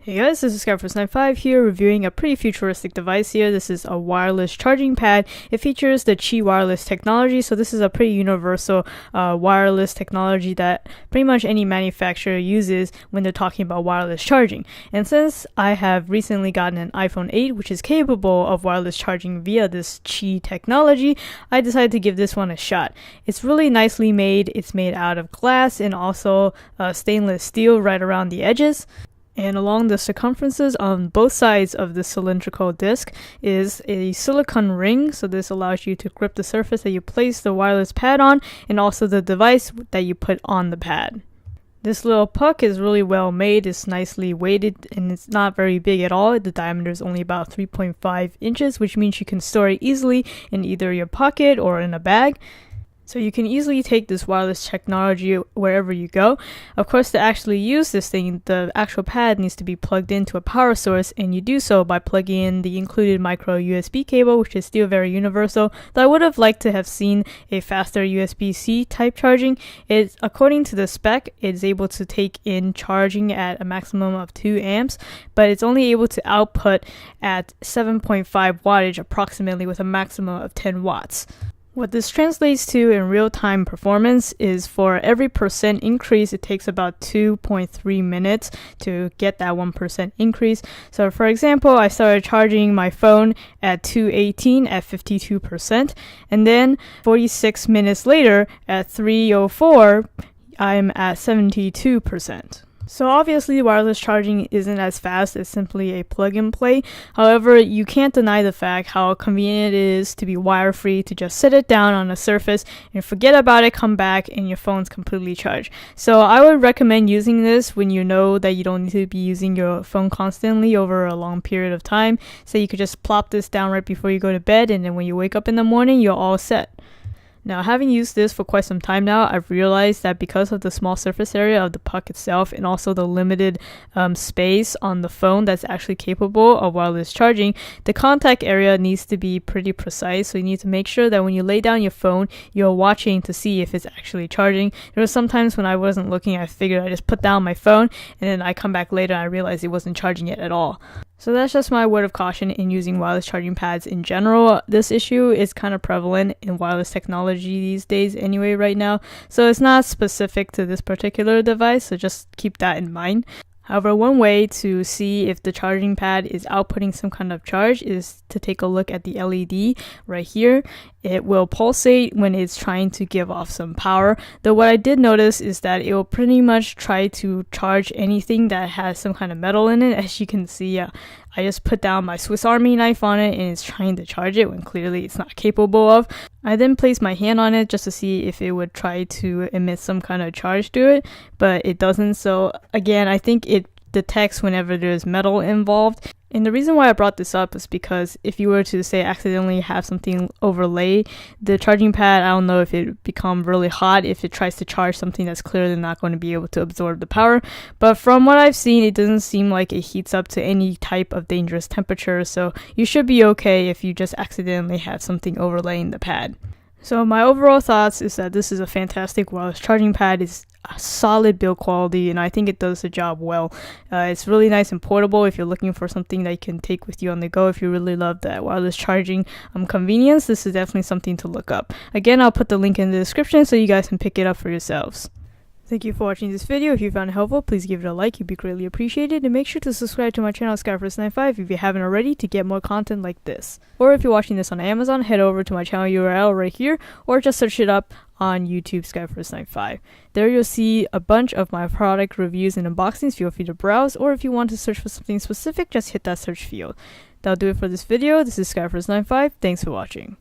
Hey guys, this is Skyforce95 here reviewing a pretty futuristic device here. This is a wireless charging pad. It features the Qi wireless technology, so this is a pretty universal wireless technology that pretty much any manufacturer uses when they're talking about wireless charging. And since I have recently gotten an iPhone 8 which is capable of wireless charging via this Qi technology, I decided to give this one a shot. It's really nicely made. It's made out of glass and also stainless steel right around the edges. And along the circumferences on both sides of the cylindrical disc is a silicone ring, so this allows you to grip the surface that you place the wireless pad on and also the device that you put on the pad. This little puck is really well made, it's nicely weighted, and it's not very big at all. The diameter is only about 3.5 inches, which means you can store it easily in either your pocket or in a bag. So you can easily take this wireless technology wherever you go. Of course, to actually use this thing, the actual pad needs to be plugged into a power source, and you do so by plugging in the included micro USB cable, which is still very universal, though I would have liked to have seen a faster USB-C type charging. According to the spec, it's able to take in charging at a maximum of 2 amps, but it's only able to output at 7.5 wattage approximately with a maximum of 10 watts. What this translates to in real-time performance is for every percent increase, it takes about 2.3 minutes to get that 1% increase. So for example, I started charging my phone at 2:18 at 52%, and then 46 minutes later at 3:04, I'm at 72%. So obviously wireless charging isn't as fast as simply a plug and play. However, you can't deny the fact how convenient it is to be wire free, to just set it down on a surface and forget about it, come back, and your phone's completely charged. So I would recommend using this when you know that you don't need to be using your phone constantly over a long period of time. So you could just plop this down right before you go to bed, and then when you wake up in the morning, you're all set. Now, having used this for quite some time now, I've realized that because of the small surface area of the puck itself and also the limited space on the phone that's actually capable of wireless charging, the contact area needs to be pretty precise. So you need to make sure that when you lay down your phone, you're watching to see if it's actually charging. There were sometimes when I wasn't looking, I figured I just put down my phone and then I come back later and I realized it wasn't charging it at all. So that's just my word of caution in using wireless charging pads in general. This issue is kind of prevalent in wireless technology these days anyway right now, so it's not specific to this particular device, so just keep that in mind. However, one way to see if the charging pad is outputting some kind of charge is to take a look at the LED right here. It will pulsate when it's trying to give off some power. Though what I did notice is that it will pretty much try to charge anything that has some kind of metal in it. As you can see, I just put down my Swiss Army knife on it and it's trying to charge it when clearly it's not capable of. I then placed my hand on it just to see if it would try to emit some kind of charge to it, but it doesn't. So again, I think it detects whenever there's metal involved. And the reason why I brought this up is because if you were to say accidentally have something overlay the charging pad, I don't know if it would become really hot if it tries to charge something that's clearly not going to be able to absorb the power. But from what I've seen, it doesn't seem like it heats up to any type of dangerous temperature, so you should be okay if you just accidentally have something overlaying the pad. So my overall thoughts is that this is a fantastic wireless charging pad. It's a solid build quality and I think it does the job well. It's really nice and portable if you're looking for something that you can take with you on the go. If you really love that wireless charging convenience, this is definitely something to look up. Again, I'll put the link in the description so you guys can pick it up for yourselves. Thank you for watching this video. If you found it helpful, please give it a like. It'd be greatly appreciated. And make sure to subscribe to my channel, Skyforce95, if you haven't already, to get more content like this. Or if you're watching this on Amazon, head over to my channel URL right here, or just search it up on YouTube, Skyforce95. There you'll see a bunch of my product reviews and unboxings. Feel free to browse, or if you want to search for something specific, just hit that search field. That'll do it for this video. This is Skyforce95. Thanks for watching.